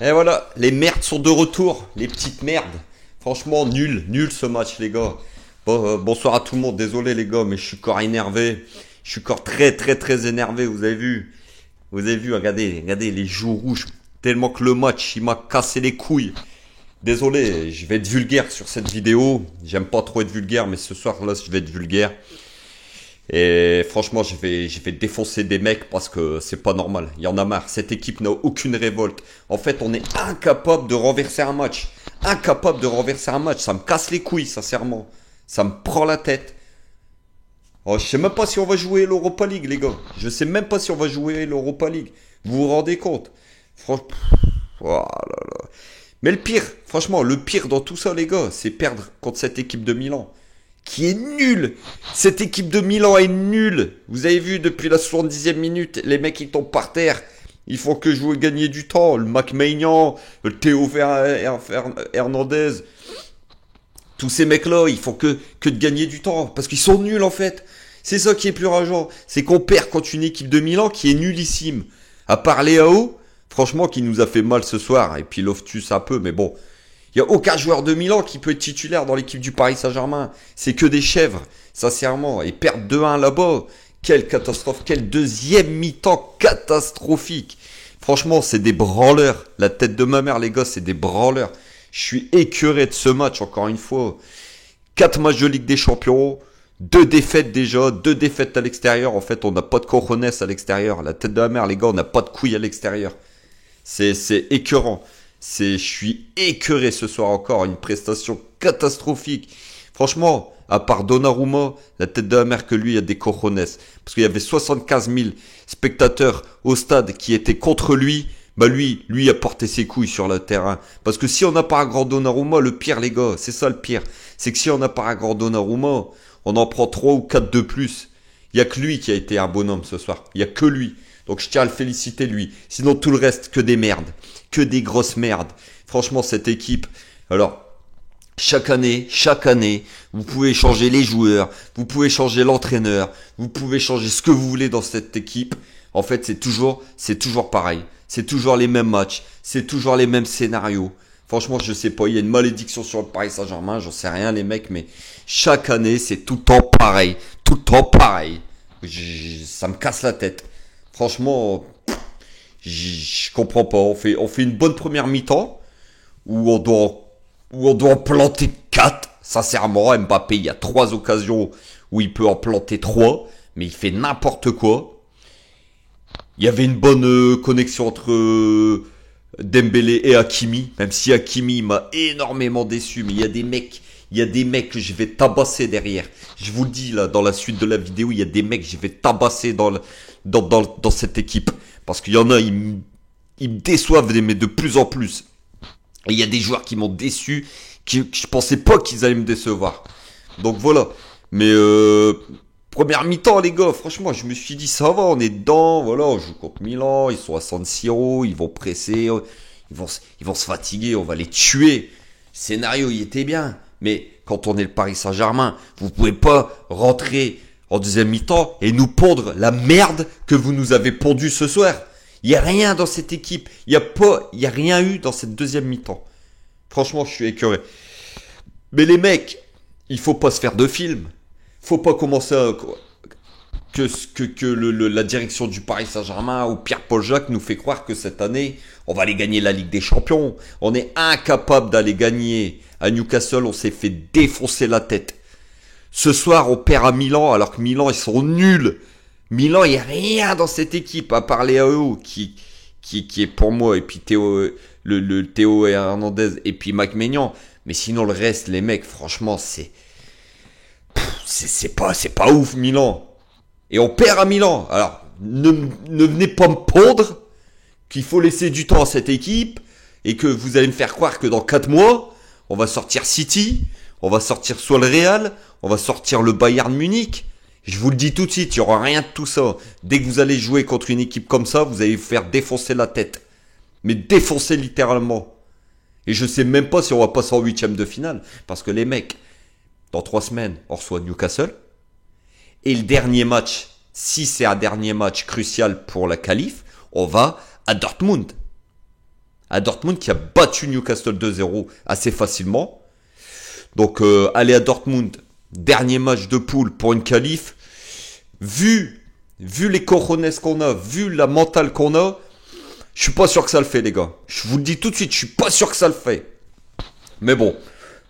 Et voilà, les merdes sont de retour, les petites merdes. Franchement, nul ce match, les gars. Bonsoir à tout le monde, désolé les gars, mais je suis encore énervé. Je suis encore très énervé, vous avez vu. Vous avez vu, regardez les joues rouges. Tellement que le match, il m'a cassé les couilles. Désolé, je vais être vulgaire sur cette vidéo. J'aime pas trop être vulgaire, mais ce soir là, je vais être vulgaire. Et franchement, je vais défoncer des mecs parce que c'est pas normal. Il y en a marre. Cette équipe n'a aucune révolte. En fait, on est incapable de renverser un match. Incapable de renverser un match. Ça me casse les couilles, sincèrement. Ça me prend la tête. Oh, je sais même pas si on va jouer l'Europa League, les gars. Je sais même pas si on va jouer l'Europa League. Vous vous rendez compte? Franchement. Oh là là. Mais le pire, franchement, le pire dans tout ça, les gars, c'est perdre contre cette équipe de Milan qui est nulle. Cette équipe de Milan est nulle. Vous avez vu, depuis la 70e minute, les mecs ils tombent par terre. Il faut que jouer gagner du temps. Le McMaignan, le Hernandez, tous ces mecs-là, il faut que de gagner du temps. Parce qu'ils sont nuls en fait. C'est ça qui est plus rageant. C'est qu'on perd contre une équipe de Milan qui est nullissime. À part Léao, franchement, qui nous a fait mal ce soir. Et puis Loftus un peu, mais bon. Il n'y a aucun joueur de Milan qui peut être titulaire dans l'équipe du Paris Saint-Germain. C'est que des chèvres, sincèrement. Et perdre 2-1 là-bas, quelle catastrophe, quelle deuxième mi-temps catastrophique. Franchement, c'est des branleurs. La tête de ma mère, les gars, c'est des branleurs. Je suis écœuré de ce match, encore une fois. 4 matchs de Ligue des Champions, 2 défaites déjà, 2 défaites à l'extérieur. En fait, on n'a pas de cojones à l'extérieur. La tête de ma mère, les gars, on n'a pas de couilles à l'extérieur. C'est écœurant. Je suis écœuré ce soir encore, une prestation catastrophique. Franchement, à part Donnarumma, la tête de la mer que lui, il y a des cojones. Parce qu'il y avait 75 000 spectateurs au stade qui étaient contre lui. Bah lui a porté ses couilles sur le terrain. Parce que si on n'a pas un grand Donnarumma, le pire les gars, c'est ça le pire. C'est que si on n'a pas un grand Donnarumma, on en prend 3 ou 4 de plus. Il y a que lui qui a été un bonhomme ce soir. Il y a que lui. Donc je tiens à le féliciter lui. Sinon tout le reste, que des merdes. Que des grosses merdes. Franchement, cette équipe. Alors, chaque année, vous pouvez changer les joueurs, vous pouvez changer l'entraîneur, vous pouvez changer ce que vous voulez dans cette équipe. En fait, c'est toujours pareil. C'est toujours les mêmes matchs, c'est toujours les mêmes scénarios. Franchement, je sais pas, il y a une malédiction sur le Paris Saint-Germain, j'en sais rien les mecs, mais chaque année, c'est tout le temps pareil. Tout le temps pareil. Ça me casse la tête. Franchement, je comprends pas. On fait une bonne première mi-temps où on doit en planter 4. Sincèrement, Mbappé, il y a 3 occasions où il peut en planter 3, mais il fait n'importe quoi. Il y avait une bonne connexion entre Dembélé et Hakimi, même si Hakimi m'a énormément déçu, mais il y a des mecs que je vais tabasser derrière. Je vous le dis là, dans la suite de la vidéo, il y a des mecs que je vais tabasser dans cette équipe. Parce qu'il y en a, ils me déçoivent, mais de plus en plus. Et il y a des joueurs qui m'ont déçu, que je pensais pas qu'ils allaient me décevoir. Donc voilà. Mais première mi-temps, les gars, franchement, je me suis dit, ça va, on est dedans. Voilà, on joue contre Milan, ils sont à San Siro, ils vont presser, ils vont se fatiguer, on va les tuer. Le scénario, il était bien. Mais quand on est le Paris Saint-Germain, vous pouvez pas rentrer en deuxième mi-temps et nous pondre la merde que vous nous avez pondu ce soir. Il n'y a rien dans cette équipe. Il y a rien eu dans cette deuxième mi-temps. Franchement, je suis écœuré. Mais les mecs, il faut pas se faire de film. Faut pas commencer à, que la direction du Paris Saint-Germain ou Pierre-Paul Jacques nous fait croire que cette année, on va aller gagner la Ligue des Champions. On est incapable d'aller gagner à Newcastle. On s'est fait défoncer la tête. Ce soir, on perd à Milan, alors que Milan, ils sont nuls. Milan, il n'y a rien dans cette équipe, à part Léao, qui est pour moi, et puis le Théo Hernandez, et puis McMaignan. Mais sinon, le reste, les mecs, franchement, c'est pas ouf, Milan. Et on perd à Milan. Alors, ne venez pas me pondre qu'il faut laisser du temps à cette équipe, et que vous allez me faire croire que dans 4 mois, on va sortir City, on va sortir soit le Real, on va sortir le Bayern Munich. Je vous le dis tout de suite, il n'y aura rien de tout ça. Dès que vous allez jouer contre une équipe comme ça, vous allez vous faire défoncer la tête. Mais défoncer littéralement. Et je sais même pas si on va passer en 8ème de finale. Parce que les mecs, dans 3 semaines, on reçoit Newcastle. Et le dernier match, si c'est un dernier match crucial pour la qualif, on va à Dortmund. À Dortmund qui a battu Newcastle 2-0 assez facilement. Donc aller à Dortmund, dernier match de poule pour une qualif. Vu les cojones qu'on a, vu la mentale qu'on a, je suis pas sûr que ça le fait les gars. Je vous le dis tout de suite, je suis pas sûr que ça le fait. Mais bon,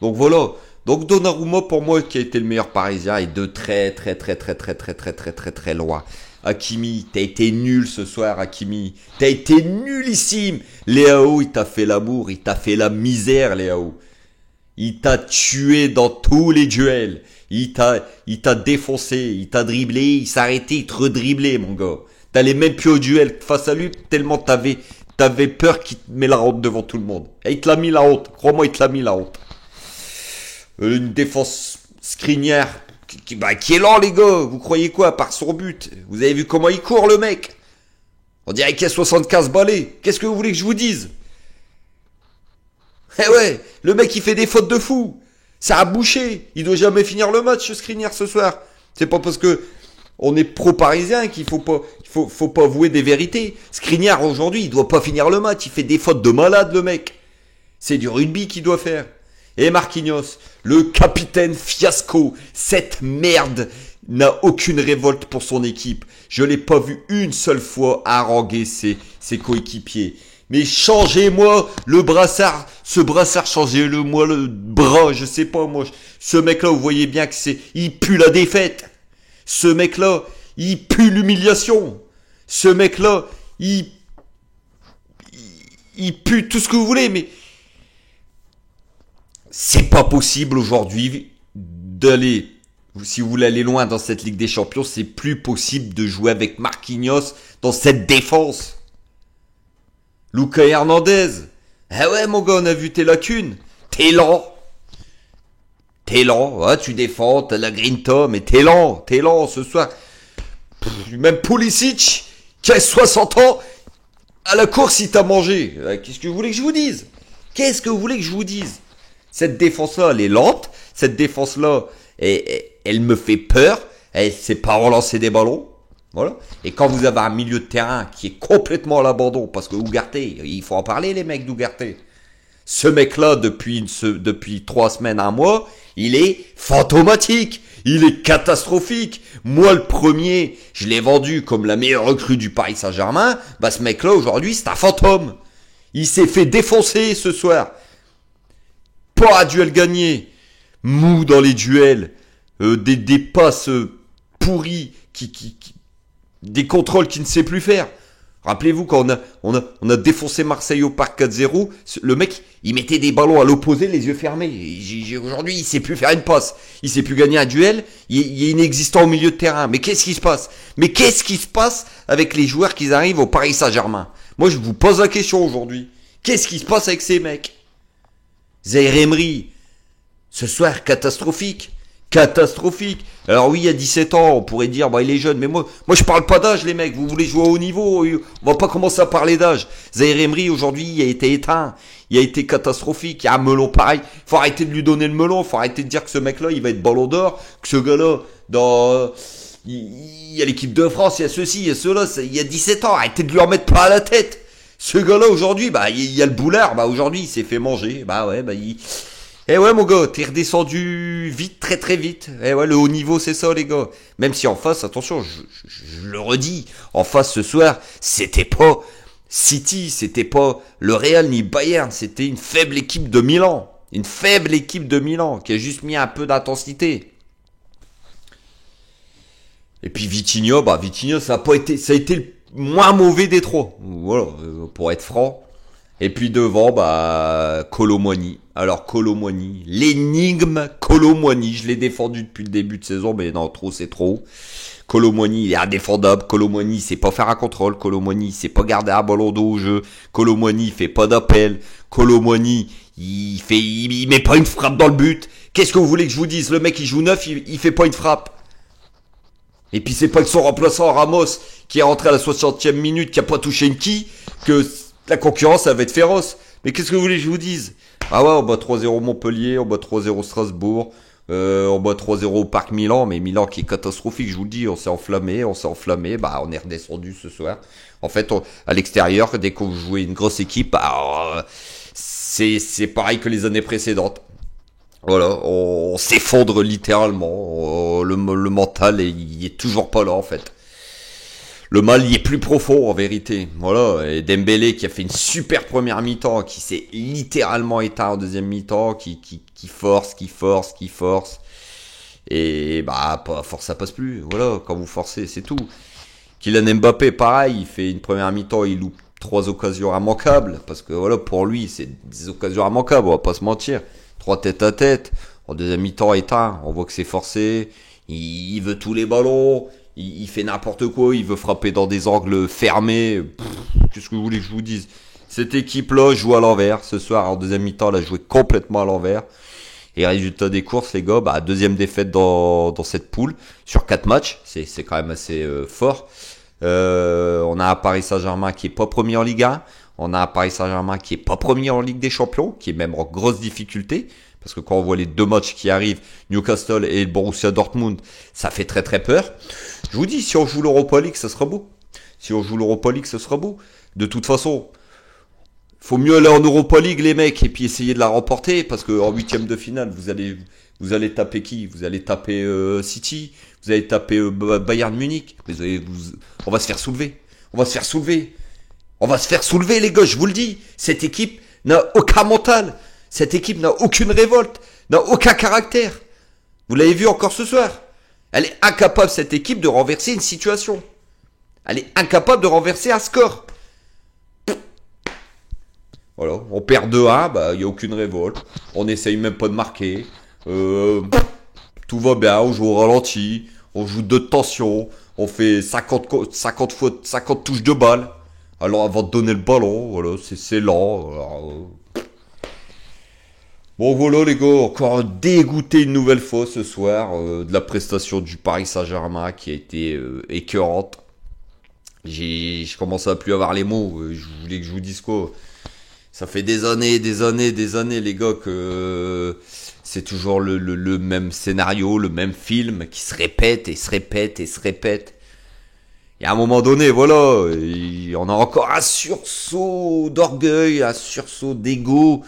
donc voilà. Donc Donnarumma pour moi qui a été le meilleur parisien est de très loin. Hakimi, t'as été nul ce soir Hakimi. T'as été nullissime. Léao, il t'a fait l'amour, il t'a fait la misère Léao. Il t'a tué dans tous les duels. Il t'a défoncé, il t'a dribblé, il s'est arrêté, il te redriblait mon gars. T'allais même plus au duel face à lui tellement t'avais peur qu'il te met la honte devant tout le monde. Et il te l'a mis la honte. Crois-moi, il te l'a mis la honte. Une défense Skriniar qui est lent les gars. Vous croyez quoi par son but? Vous avez vu comment il court le mec? On dirait qu'il y a 75 balais. Qu'est-ce que vous voulez que je vous dise? Eh ouais, le mec il fait des fautes de fou. Ça a bouché. Il doit jamais finir le match Skriniar ce soir. C'est pas parce que on est pro-parisien qu'il faut pas avouer des vérités. Skriniar aujourd'hui il doit pas finir le match. Il fait des fautes de malade le mec. C'est du rugby qu'il doit faire. Et Marquinhos, le capitaine fiasco, cette merde n'a aucune révolte pour son équipe. Je l'ai pas vu une seule fois haranguer ses coéquipiers. Mais changez-moi le brassard, ce brassard, changez-le-moi le bras, je sais pas moi. Ce mec-là, vous voyez bien que il pue la défaite. Ce mec-là, il pue l'humiliation. Ce mec-là, il pue tout ce que vous voulez, mais c'est pas possible aujourd'hui d'aller, si vous voulez aller loin dans cette Ligue des Champions, c'est plus possible de jouer avec Marquinhos dans cette défense. Lucas Hernandez. Ah ouais mon gars, on a vu tes lacunes. T'es lent. Ouais, tu défends, t'as la grinta, mais t'es lent ce soir. Même Pulisic, qui a 60 ans, à la course il t'a mangé. Qu'est-ce que vous voulez que je vous dise? Cette défense-là, elle est lente. Cette défense-là, elle me fait peur. Elle sait pas relancer des ballons. Voilà. Et quand vous avez un milieu de terrain qui est complètement à l'abandon, parce que Ugarte, il faut en parler les mecs d'Ugarte. Ce mec-là, depuis 3 semaines, un mois, il est fantomatique. Il est catastrophique. Moi, le premier, je l'ai vendu comme la meilleure recrue du Paris Saint-Germain. Bah, ce mec-là, aujourd'hui, c'est un fantôme. Il s'est fait défoncer ce soir. Pas à duel gagné. Mou dans les duels. Des passes pourries des contrôles qu'il ne sait plus faire. Rappelez-vous quand on a défoncé Marseille au parc 4-0, le mec, il mettait des ballons à l'opposé, les yeux fermés. Aujourd'hui, il sait plus faire une passe. Il sait plus gagner un duel. Il est inexistant au milieu de terrain. Mais qu'est-ce qui se passe avec les joueurs qui arrivent au Paris Saint-Germain? Moi, je vous pose la question aujourd'hui. Qu'est-ce qui se passe avec ces mecs? Zaïre Emery, ce soir, catastrophique. Alors oui, il y a 17 ans, on pourrait dire, il est jeune, mais moi je parle pas d'âge, les mecs. Vous voulez jouer au haut niveau, on va pas commencer à parler d'âge. Zaïre Emery, aujourd'hui, il a été éteint. Il a été catastrophique. Il y a un melon pareil. Faut arrêter de lui donner le melon. Faut arrêter de dire que ce mec-là, il va être ballon d'or. Que ce gars-là, il y a l'équipe de France, il y a ceci, il y a cela. Il y a 17 ans. Arrêtez de lui en mettre pas à la tête. Ce gars-là, aujourd'hui, il y a le boulard. Aujourd'hui, il s'est fait manger. Eh ouais mon gars, t'es redescendu vite, très vite. Eh ouais, le haut niveau c'est ça les gars. Même si en face, attention, je le redis, en face ce soir, c'était pas City, c'était pas le Real ni Bayern, c'était une faible équipe de Milan. Une faible équipe de Milan qui a juste mis un peu d'intensité. Et puis Vitinha, ça a été le moins mauvais des trois. Voilà, pour être franc. Et puis devant, Kolo Muani. Alors Kolo Muani, l'énigme Kolo Muani, je l'ai défendu depuis le début de saison, mais non, trop c'est trop. Kolo Muani, il est indéfendable. Kolo Muani, il sait pas faire un contrôle. Kolo Muani, il sait pas garder un ballon d'eau au jeu. Kolo Muani, il fait pas d'appel. Kolo Muani, il met pas une frappe dans le but. Qu'est-ce que vous voulez que je vous dise? Le mec, il joue neuf, il fait pas une frappe. Et puis c'est pas que son remplaçant Ramos, qui est rentré à la 60e minute, qui a pas touché une quille, que la concurrence, ça va être féroce. Mais qu'est-ce que vous voulez que je vous dise? Ah ouais, on bat 3-0 Montpellier, on bat 3-0 Strasbourg, On bat 3-0 au Parc Milan, mais Milan qui est catastrophique, je vous le dis, on s'est enflammé, bah on est redescendu ce soir. En fait, à l'extérieur, dès qu'on jouait une grosse équipe, bah, c'est pareil que les années précédentes. Voilà, on s'effondre littéralement. Le mental, il est toujours pas là en fait. Le mal y est plus profond en vérité. Voilà, et Dembélé qui a fait une super première mi-temps, qui s'est littéralement éteint en deuxième mi-temps, qui force. Et bah, force ça passe plus. Voilà, quand vous forcez, c'est tout. Kylian Mbappé, pareil, il fait une première mi-temps, il loupe 3 occasions immanquables. Parce que voilà, pour lui, c'est des occasions immanquables, on va pas se mentir. 3 tête à tête. En deuxième mi-temps, éteint. On voit que c'est forcé. Il veut tous les ballons. Il fait n'importe quoi. Il veut frapper dans des angles fermés. Qu'est-ce que vous voulez que je vous dise? Cette équipe-là joue à l'envers. Ce soir, en deuxième mi-temps, elle a joué complètement à l'envers. Et résultat des courses, les gars, bah, deuxième défaite dans cette poule sur 4 matchs. C'est quand même assez fort. On a un Paris Saint-Germain qui est pas premier en Ligue 1. On a un Paris Saint-Germain qui est pas premier en Ligue des Champions, qui est même en grosse difficulté. Parce que quand on voit les 2 matchs qui arrivent, Newcastle et le Borussia Dortmund, ça fait très très peur. Je vous dis, si on joue l'Europa League, ce sera beau. Si on joue l'Europa League, ce sera beau. De toute façon, faut mieux aller en Europa League, les mecs, et puis essayer de la remporter, parce qu'en huitième de finale, vous allez taper qui? Vous allez taper City, vous allez taper Bayern Munich. On va se faire soulever. On va se faire soulever. On va se faire soulever, les gars, je vous le dis. Cette équipe n'a aucun mental. Cette équipe n'a aucune révolte, n'a aucun caractère. Vous l'avez vu encore ce soir. Elle est incapable, cette équipe, de renverser une situation. Elle est incapable de renverser un score. Voilà, on perd 2-1, bah, il n'y a aucune révolte. On n'essaye même pas de marquer. Tout va bien, on joue au ralenti. On joue de tension. On fait 50 fautes, 50 touches de balle. Alors avant de donner le ballon, voilà, c'est lent. Alors, bon voilà les gars, encore dégoûté une nouvelle fois ce soir de la prestation du Paris Saint-Germain qui a été écœurante. Je commence à plus avoir les mots. Je voulais que je vous dise quoi. Ça fait des années les gars que c'est toujours le même scénario, le même film qui se répète et se répète et se répète. Et à un moment donné, voilà, on a encore un sursaut d'orgueil, un sursaut d'ego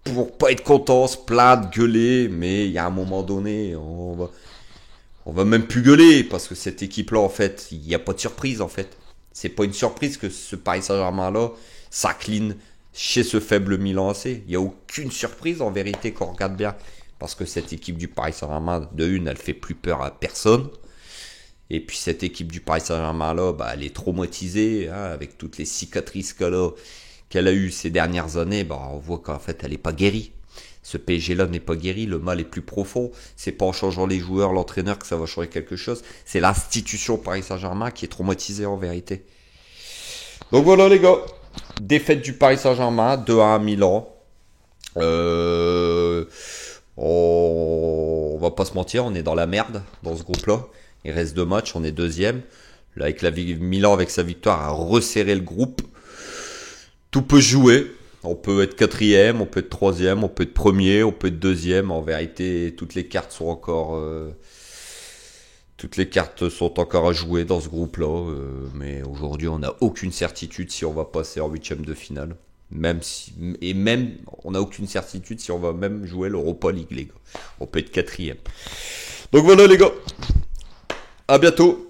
pour pas être content, se plaindre, gueuler, mais il y a un moment donné, on va même plus gueuler parce que cette équipe-là, en fait, il n'y a pas de surprise, en fait. C'est pas une surprise que ce Paris Saint-Germain-là s'incline chez ce faible Milan AC. Il n'y a aucune surprise, en vérité, quand on regarde bien, parce que cette équipe du Paris Saint-Germain, de une, elle fait plus peur à personne. Et puis cette équipe du Paris Saint-Germain là, bah, elle est traumatisée, hein, avec toutes les cicatrices qu'elle a eues ces dernières années. Bah, on voit qu'en fait elle n'est pas guérie. Ce PSG là n'est pas guéri, le mal est plus profond. C'est pas en changeant les joueurs, l'entraîneur que ça va changer quelque chose. C'est l'institution Paris Saint-Germain qui est traumatisée en vérité. Donc voilà les gars, défaite du Paris Saint-Germain, 2-1 à Milan. On va pas se mentir, on est dans la merde dans ce groupe là. Il reste 2 matchs, on est deuxième. Là, avec Milan, avec sa victoire, a resserré le groupe. Tout peut jouer. On peut être quatrième, on peut être troisième, on peut être premier, on peut être deuxième. En vérité, toutes les cartes sont encore à jouer dans ce groupe-là. Mais aujourd'hui, on n'a aucune certitude si on va passer en huitième de finale. Même, on n'a aucune certitude si on va même jouer l'Europa League, les gars. On peut être quatrième. Donc voilà, les gars. À bientôt.